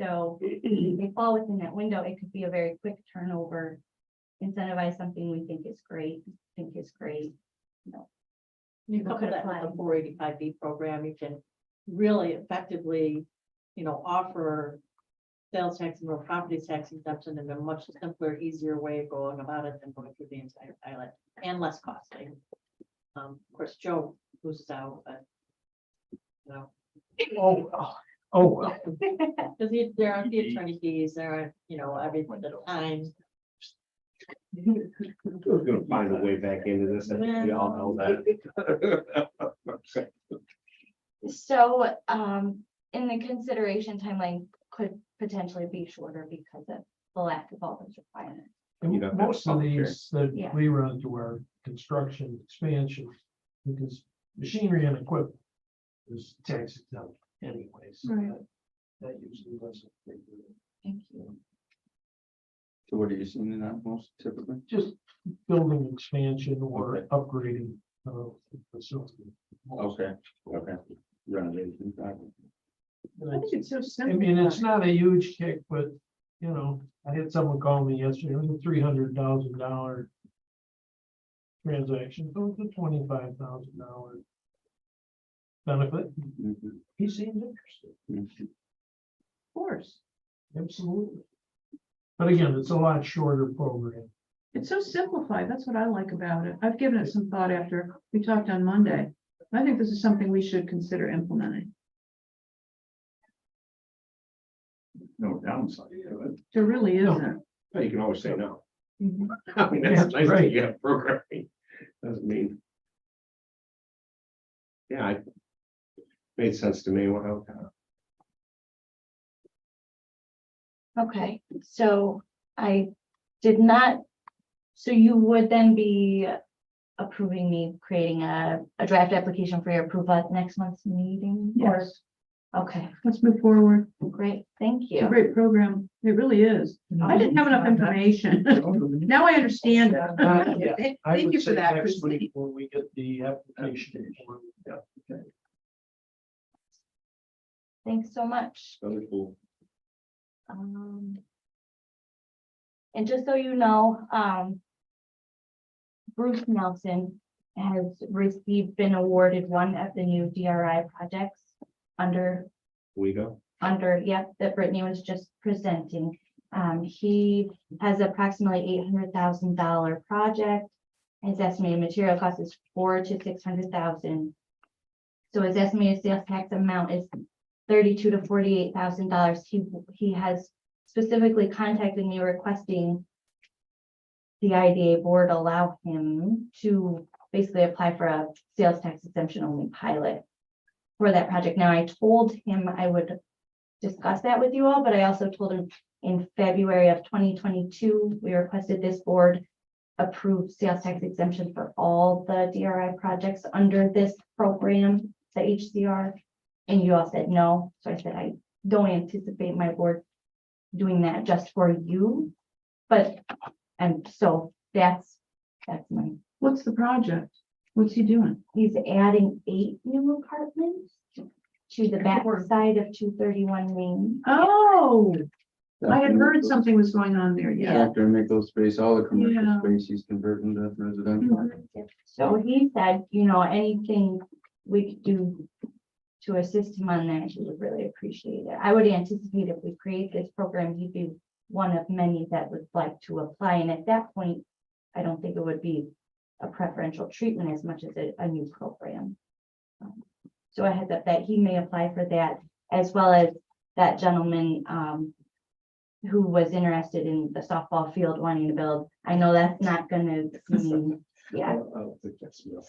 So if they fall within that window, it could be a very quick turnover, incentivize something we think is great, You People couple could that with apply. the 485B program, you can really effectively, offer sales tax and real property tax exemption in a much simpler, easier way of going about it than going through the entire pilot and less costly. Of course, Joe loses out, but Oh, because there aren't the attorney fees, there aren't, everything, the time. We're gonna find a way back into this, I think we all know that. So, in the consideration timeline could potentially be shorter because of the lack of all those requirements. You don't have most of public hearing. these that Yeah. we run to our construction expansion, because machinery and equipment is tax exempt anyways. So Right. that usually doesn't. Thank you. So what are you seeing in that most typically? Just building expansion or Okay. upgrading the facility. Okay, okay. Renovation. project. And I think it's- it's so I simple. mean, it's not a huge kick, but, I had someone call me yesterday, it was a $300,000 transaction, so it was a $25,000 benefit. Mhm, He seemed interested, mhm. Of course. absolutely. But again, it's a lot shorter program. It's so simplified. That's what I like about it. I've given it some thought after we talked on Monday. I think this is something we should consider implementing. No downside to it. There really No. isn't. But you can always say no. Mhm. I mean, that's Yeah, nice right. that you have programming. Doesn't mean. Yeah, it made sense to me. Well, Okay, so I did not, so you would then be approving me creating a draft application for your approval at next month's meeting? Or- Yes, Okay, let's move forward. great, thank It's a you. great program. It really is. I didn't have enough information. Now I understand Yeah, it. I Thank would you for say that, next Christine. week when we get the application. Yeah, okay. Thanks so much. Very cool. And just so you know, Bruce Nelson has been awarded one of the new DRI projects under, we go. that Brittany was just presenting. He has approximately $800,000 project. His estimated material cost is $400,000 to $600,000. So his estimated sales tax amount is $32,000 to $48,000. He has specifically contacted me requesting the IDA board allow him to basically apply for a sales tax exemption only pilot for that project. Now, I told him I would discuss that with you all, but I also told him in February of 2022, we requested this board approve sales tax exemption for all the DRI projects under this program, the HCR. And you all said no. So I said, I don't anticipate my board doing that just for you. But, and so that's my, What's the project? What's he doing? he's adding 8 new apartments to the back side of 231 Main. Oh, I had heard After something was going on there. Yeah. After Nichol space, all the commercial Yeah. space he's converting to residential. Mhm. So he said, anything we could do to assist him on that, he would really appreciate it. I would anticipate if we create this program, he'd be one of many that would like to apply. And at that point, I don't think it would be a preferential treatment as much as a new program. So I had that he may apply for that, as well as that gentleman who was interested in the softball field wanting to build. I know that's not gonna mean, yeah, I don't think that's real.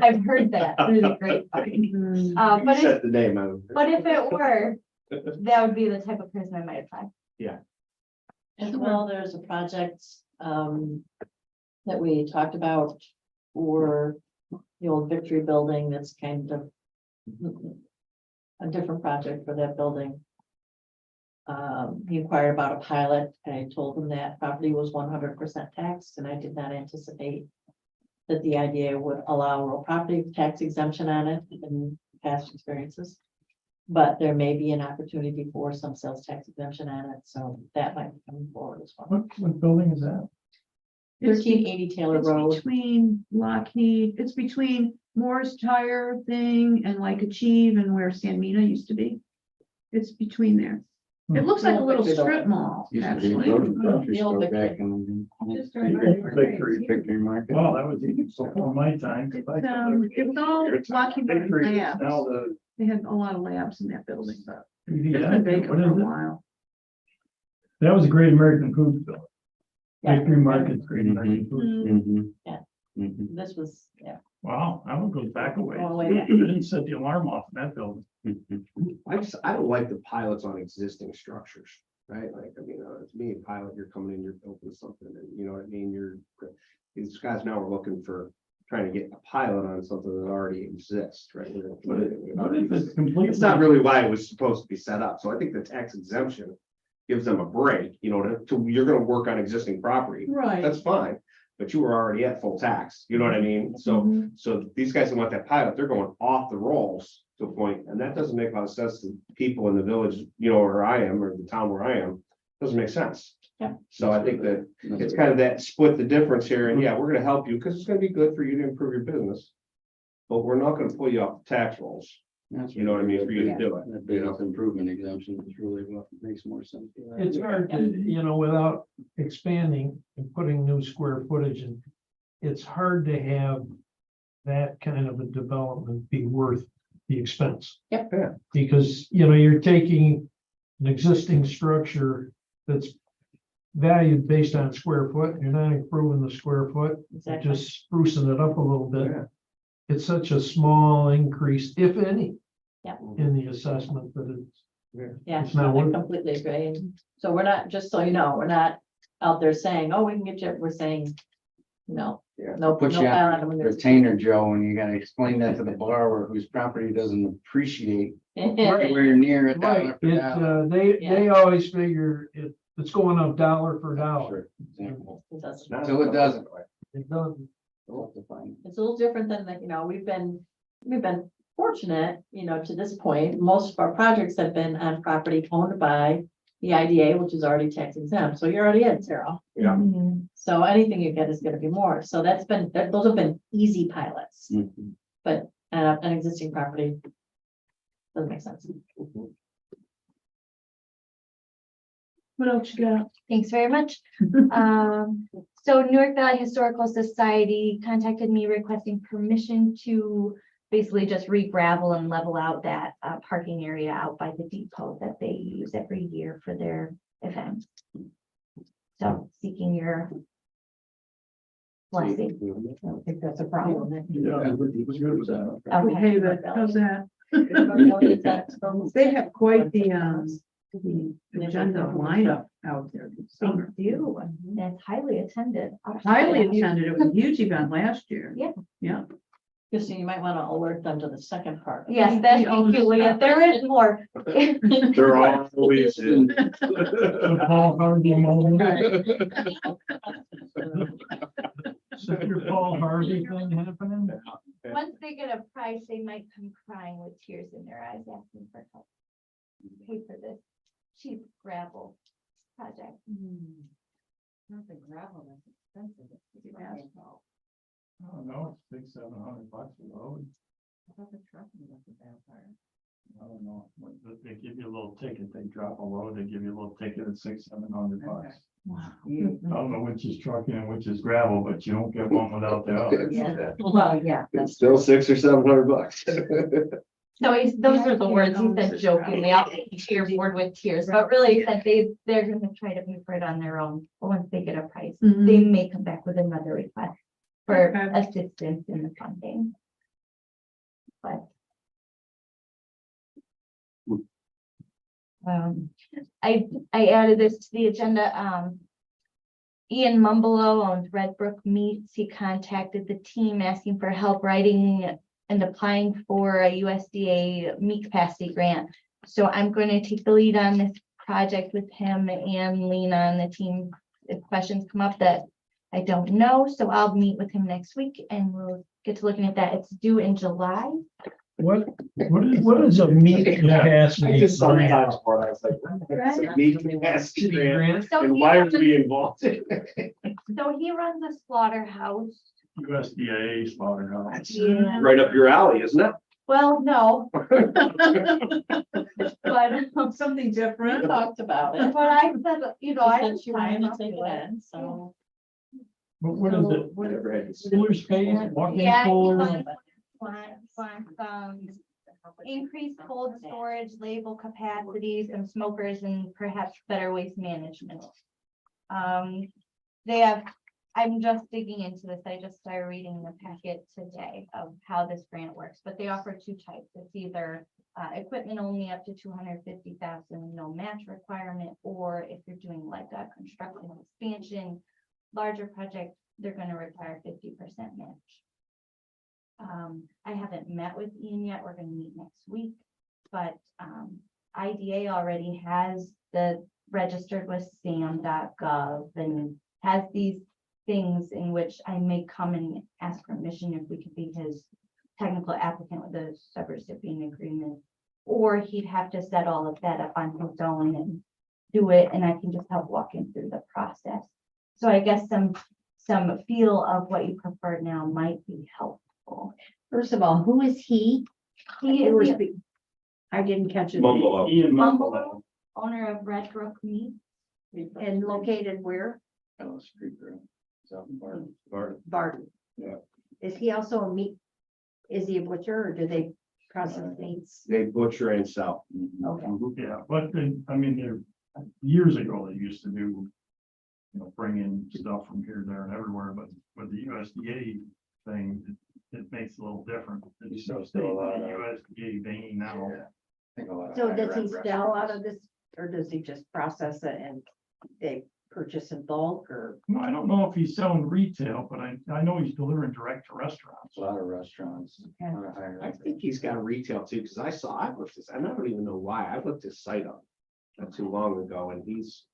I've heard that through the grapevine. Mhm. But Set the name out. but if it were, that would be the type of person I might apply. As well, there's a project that we talked about for the old Victory Building that's kind of a different project for that building. He inquired about a pilot. I told him that property was 100% taxed, and I did not anticipate that the idea would allow real property tax exemption on it in past experiences. But there may be an opportunity for some sales tax exemption on it, so that might be coming forward as well. What building is that? It's 1380 Taylor It's Road. between Lockheed, it's between Moore's Tire thing and like Achieve and where San Mina used to be. It's between there. It looks like a little strip mall, Used to be a actually. grocery The old store back Victory. in Just the right Victory. by the Victory Market. Well, that was even before my time. 'cause I- It was all Lockheed Victory is Labs. Now the. They had a lot of labs in that building, but it's Yeah, been vacant what for a is it? while. That was a Great American Foods building. Yeah. Victory Market, Great American Foods. Mhm. Yeah. Mhm. This was, yeah. Wow, that one goes back a ways. All the way back. They didn't set the alarm off in that building. Mhm. I don't like the pilots on existing structures, right? Like, I mean, it's me, a pilot, you're coming in, you're building something, and you know what I mean? These guys now are looking for, trying to get a pilot on something that already exists, right? What if it's completely? It's not really why it was supposed to be set up, so I think the tax exemption gives them a break, you know, you're gonna work on existing property, Right. that's fine. But you were already at full tax, you know what I mean? So these guys who want that pilot, they're going off the rolls to a point, and that doesn't make a lot of sense to people in the village, you know, where I am, or the town where I am, doesn't make sense. Yeah. So I think that it's kind of that split the difference here, and yeah, we're gonna help you, because it's gonna be good for you to improve your business. But we're not gonna pull you off the tax rolls, you know what I mean, for you to do it. That business improvement exemption is really what makes more sense. It's hard to, you know, without expanding and putting new square footage in, it's hard to have that kind of a development be worth the expense. Yep. Yeah. Because, you know, you're taking an existing structure that's valued based on square foot, you're not improving the square foot, Exactly. just sprucing it up a little bit. Yeah. It's such a small increase, if any. Yeah. In the assessment that it's. Yeah, It's not I worth it. completely agree. And so we're not, just so you know, we're not out there saying, oh, we can get you, we're saying, no, Yeah. no. Put no you pile on on them. retainer, Joe, and you gotta explain that to the borrower whose property doesn't appreciate where near a dollar Right, per it, dollar. they always figure it's going up dollar for dollar. Example. It doesn't. Till it doesn't. It doesn't. We'll have to find- It's a little different than, like, you know, we've been fortunate, you know, to this point. Most of our projects have been on property owned by the IDA, which is already tax exempt, so you're already at zero. Yeah. Mhm. So anything you get is gonna be more. So those have been easy pilots, Mhm. but an existing property doesn't make sense. What else you got? Thanks very much. So Newark Valley Historical Society contacted me requesting permission to basically just re-gravel and level out that parking area out by the depot that they use every year for their events. So seeking your blessing. I don't think that's a problem. Yeah, it was good with that. Okay. Hey, but how's that? They They have quite the agenda lineup out there this summer. Do, That's highly attended. Highly attended. It was a huge event last year. Yeah. Yeah. Christine, you might want to alert them to the second part. Yes, that's, thank you, Leah. There is more. They're always in. The Paul Harvey moment. So your Paul Harvey thing happening? Once they get a price, they might come crying with tears in their eyes asking for help. Pay for this cheap gravel project. Not the gravel, that's expensive. It's the asphalt. I don't know, it's $600-700 a load. I thought the trucking was the bad part. I don't know, but they give you a little ticket, they drop a load, they give you a little ticket at $600-700. Wow. I don't know which is trucking and which is gravel, but you don't get one without the other. Yeah. Well, yeah, It's still $600 or $700. So those are the words he said jokingly, I'll be cheerboard with tears, but really he said they're gonna try to pay for it on their own. But once they get a price, they may come back with another request for Okay. assistance in the funding. But. I added this to the agenda, Ian Mumbolo owns Red Brook Meats. He contacted the team asking for help writing and applying for a USDA meat capacity grant. So I'm going to take the lead on this project with him and lean on the team if questions come up that I don't know. So I'll meet with him next week and we'll get to looking at that. It's due in July. What is a meat capacity? grant? I was like, that's a meat capacity grant, Grant? So and he why runs are a- we involved in it? So he runs a slaughterhouse. USDA slaughterhouse. Yeah. Right up your alley, isn't it? Well, no, but, Something different. We talked about it. but I said, you know, I. Since you wanted to take it it. in, so. But what is it? I never had to see Cooler space, walk-in Yeah, he cooler? wants, increased cold storage, label capacity, some smokers and perhaps better waste management. They have, I'm just digging into this. I just started reading the packet today of how this grant works, but they offer two types. It's either equipment only up to 250,000, no match requirement, or if you're doing like a construction expansion, larger project, they're gonna require 50% match. I haven't met with Ian yet. We're gonna meet next week, but IDA already has the registered with SAM.gov and has these things in which I may come and ask permission if we could be his technical applicant with a subrecipient agreement. Or he'd have to set all of that up on his own and do it, and I can just help walk him through the process. So I guess some feel of what you prefer now might be helpful. First of all, who is he? He Who is is the the- I didn't catch it. Mumble. Ian Mumble, owner of Red Brook Meat. And located where? Ellis Creek Road, South Barton. Barton. Yeah. Is he also a meat? Is he a butcher or do they process meats? They butcher and sell. Okay. Yeah, but I mean, there, years ago, they used to do, you know, bring in stuff from here, there and everywhere, but with the USDA thing, it makes it a little different. It's So the still a lot of- USDA vein now. Yeah. I think a lot of So higher does he end sell out restaurants- of this or does he just process it and they purchase in bulk or? No, I don't know if he's selling retail, but I know he's delivering direct to restaurants. A lot of restaurants, a lot of higher I end. think he's got retail too, because I've looked this, I don't even know why, I looked his site up not too long ago, and he's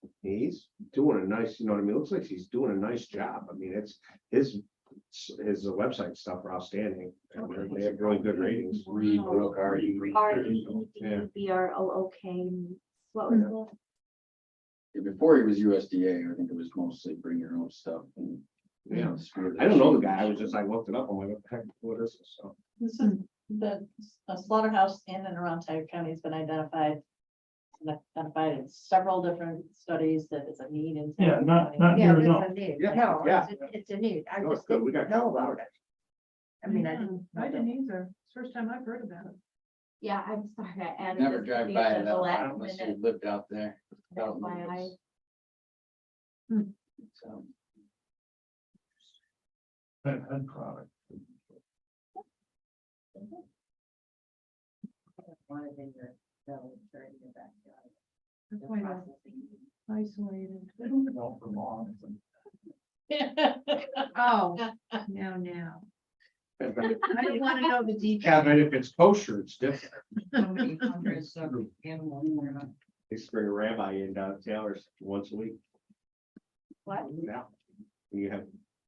doing a nice, you know what I mean, looks like he's doing a nice job. I mean, it's his website stuff are outstanding, and they have really good ratings. Reed Brook, R.E. Reed. Yeah. BROOK. What was the? Before he was USDA, I think it was mostly bring your own stuff and. Yeah. distribute I don't know the sheep. guy, I was just, I looked it up, I'm like, what the heck, what is this? So, This is the slaughterhouse in and around Tioga County has been identified in several different studies that it's a need in. Yeah, Tioga not, County. not Yeah, near it's enough. a need. Yeah, No, yeah. it's a need. I No, just it's good. We didn't got- know about it. I mean, I I didn't either. It's the first time I've heard about it. Yeah, I'm sorry, I added. Never this drive to by the it though, last unless you minute. lived out there. That's why I. So, Head product. That's why they're isolated. They don't develop for long. Oh, now. I don't want to know the details. yeah, but if it's kosher, it's different. Somebody hundreds of animals. They bring a rabbi in down at Taylor's once a week. What? Yeah. When you have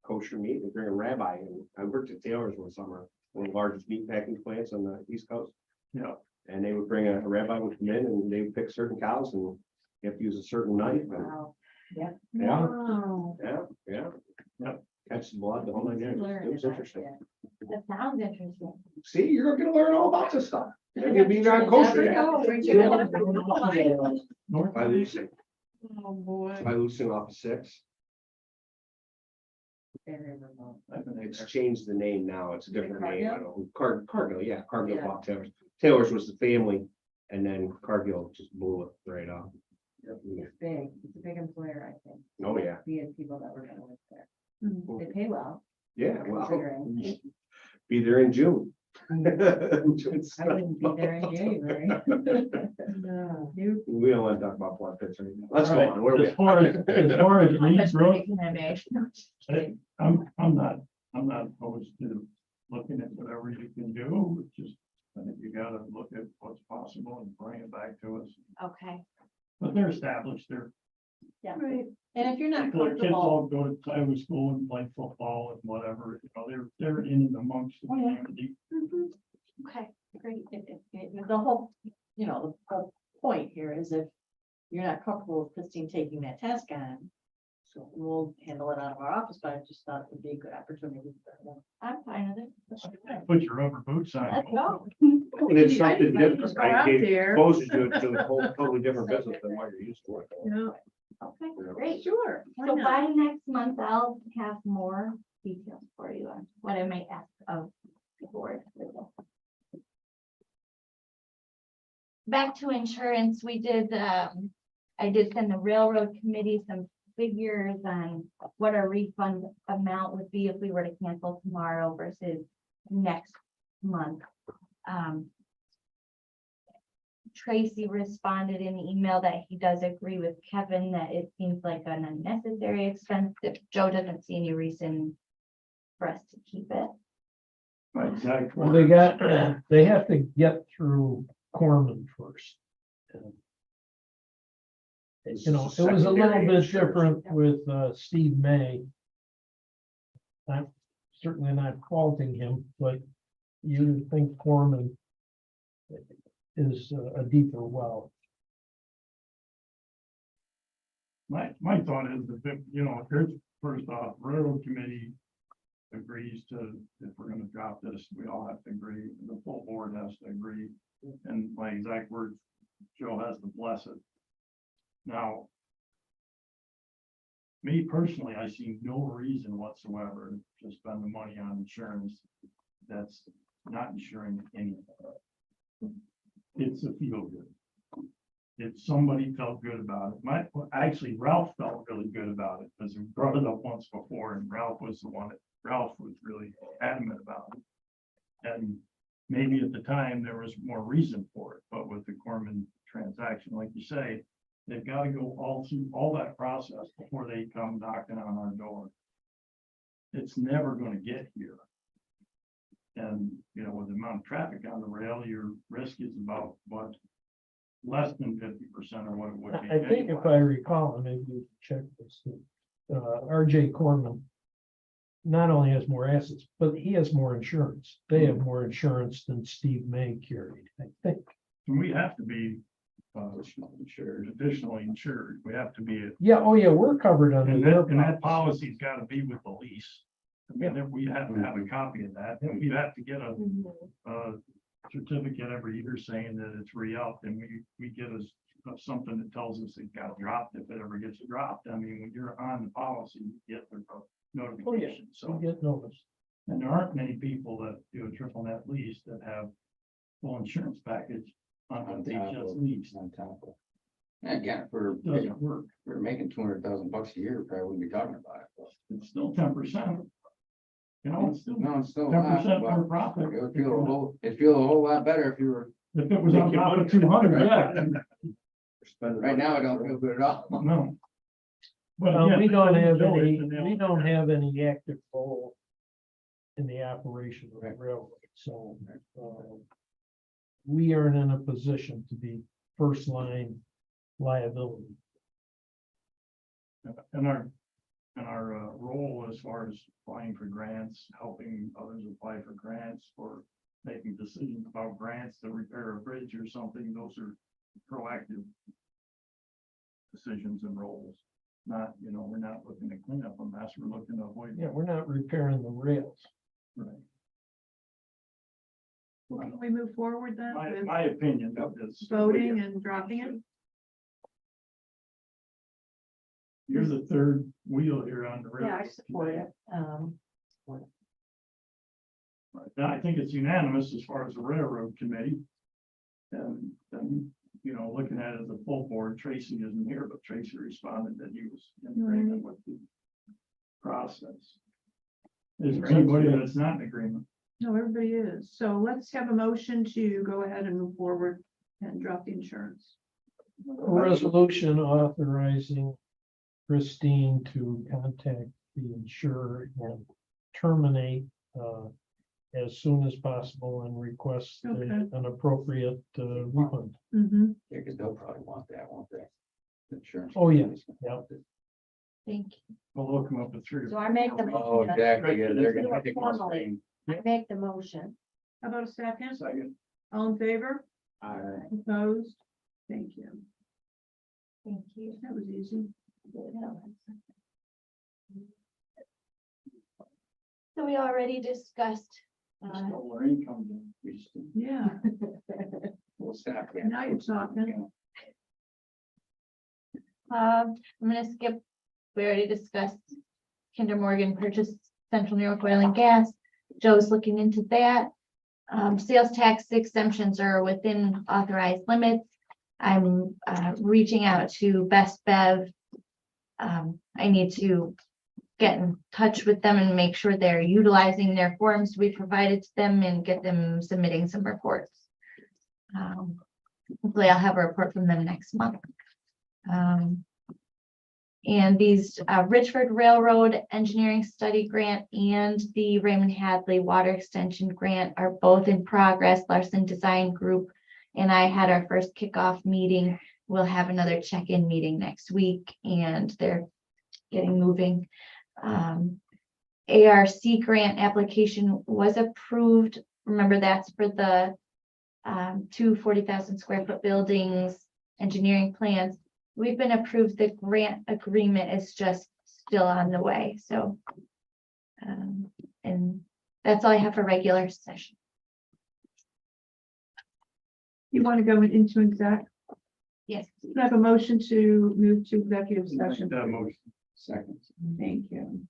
kosher meat, they bring a rabbi in. I worked at Taylor's one summer, one of the largest meat packing plants on the East Coast. Yeah. And they would bring a rabbi would come in and they would pick certain cows and you have to use a certain knife. And, Wow. yeah, Wow. yeah. Yep. Catch the blood, the whole nine yards. It was interesting. That sounds interesting. See, you're gonna learn all about this stuff. And you'll be not kosher. North. By Lucing, Oh, boy. by Lucing off of 6. It's changed the name now. It's a different name. I don't know. Cargill, yeah, Cargill Yeah. bought Taylor's. Taylor's was the family and then Cargill just blew it right off. It's big. It's a big employer, I think. Oh, yeah. Being people that were gonna work there. Mm. They pay well. Yeah, well, Considering. be there in June. I wouldn't be there in January. No. We don't want to talk about blood pits right now. Let's go All right, on. Where are we As at? far as Reed's That's Brook, what I made. I'm not opposed to looking at whatever you can do, it's just, I think you gotta look at what's possible and bring it back to us. Okay, But they're established, Right, and if you're not their kids comfortable, all go to Iowa school and play football and whatever, you know, they're in and amongst the Oh, yeah. community. Okay, great. The whole, you know, the whole point here is if you're not comfortable with Christine taking that task on, so we'll handle it out of our office, but I just thought it would be a good opportunity for them. I'm fine with it. Put your rubber boots on. Let's go. And it's I something just different, go out right? It there. exposes you to a whole totally different business than what you're used to. Yeah, Okay, You know. great. sure. why So not? by next month, I'll have more details for you on what I might ask of the board. Back to insurance, we did, I did send the railroad committee some figures on what our refund amount would be if we were to cancel tomorrow versus next month. Tracy responded in the email that he does agree with Kevin that it seems like an unnecessary expense, that Joe doesn't see any reason for us to keep it. My exact Well, they words. got, they have to get through Corman first. You know, it was a little Secondary bit insurance. different with Steve May. I'm certainly not faulting him, but you think Corman is a deeper well. My thought is that, you know, if there's, first off, railroad committee agrees to, if we're gonna drop this, we all have to agree, the full board has to agree. And my exact words, Joe has to bless it. Now, me personally, I see no reason whatsoever to spend the money on insurance that's not insuring anything. It's a feel good. If somebody felt good about it, actually Ralph felt really good about it, because we brought it up once before, and Ralph was the one that, Ralph was really adamant about it. And maybe at the time there was more reason for it, but with the Corman transaction, like you say, they've got to go all through all that process before they come knocking on our door. It's never going to get here. And, you know, with the amount of traffic on the rail, your risk is about what? Less than 50% of what it would be. I think if I recall, and maybe you can check this, RJ Corman not only has more assets, but he has more insurance. They have more insurance than Steve May carried, I think. And we have to be additionally insured. We have to be, Yeah, oh yeah, we're covered under and their that policy. policy's got to be with the lease. I mean, if we have to have a copy of that, and we have to get a certificate every year saying that it's re-upped, and we get something that tells us it got dropped if it ever gets dropped. I mean, when you're on the policy, you get the notification, so. We get noticed. And there aren't many people that do a triple net lease that have full insurance package on what they just leased. On top of. And again, if we're, It doesn't work. we're making $200,000 a year, we probably wouldn't be talking about it. but- It's still 10%. You know, it's still No, it's still. 10% not, more but profit. It'd feel a whole lot better if you were, If it was on top of 200, yeah. right now, I don't feel good at all. No. But Well, yeah, we don't have Joe any, hit the nail we on don't the head. have any active role in the operation of the Right. railroad, so we aren't in a position to be first line liability. And our role as far as applying for grants, helping others apply for grants, or making decisions about grants to repair a bridge or something, those are proactive decisions and roles. Not, you know, we're not looking to clean up a mess, we're looking to avoid. Yeah, we're not repairing the rails. Right. Well, can we move forward then with My opinion is. voting and dropping it? You're the third wheel here on the rail. Yeah, I support it. Right. And I think it's unanimous as far as the railroad committee. And, you know, looking at it as a full board, Tracy isn't here, but Tracy responded that he was in agreement with the process. Is there anybody that's not in agreement? No, everybody is. So let's have a motion to go ahead and move forward and drop the insurance. A resolution authorizing Christine to contact the insurer and terminate as soon as possible and request Okay. an appropriate refund. Mm-hmm. Yeah, because they'll probably want that, won't they? Insurance. Oh, yeah. companies. Yeah. Thank you. Well, they'll come up with three. So I make the. Oh, motion. exactly, yeah, they're Do gonna it take formally. one. I make the motion. How about a second? Second. All in favor? I, Opposed? Thank you. Thank you. That was easy. So we already discussed, Where income then? We just- Yeah, we'll staff it. now you're talking. I'm gonna skip, we already discussed Kinder Morgan purchased Central New York Oil and Gas. Joe's looking into that. Sales tax exemptions are within authorized limits. I'm, reaching out to Best Bev. I need to get in touch with them and make sure they're utilizing their forms we provided to them and get them submitting some reports. Hopefully I'll have a report from them next month. And these Richford Railroad Engineering Study Grant and the Raymond Hadley Water Extension Grant are both in progress. Larson Design Group and I had our first kickoff meeting. We'll have another check-in meeting next week, and they're getting moving. ARC grant application was approved. Remember, that's for the 2 40,000 square foot buildings, engineering plans. We've been approved. The grant agreement is just still on the way, so. And that's all I have for regular session. You want to go into exec? Yes. Can I have a motion to move to executive session? That motion. Second. Thank you.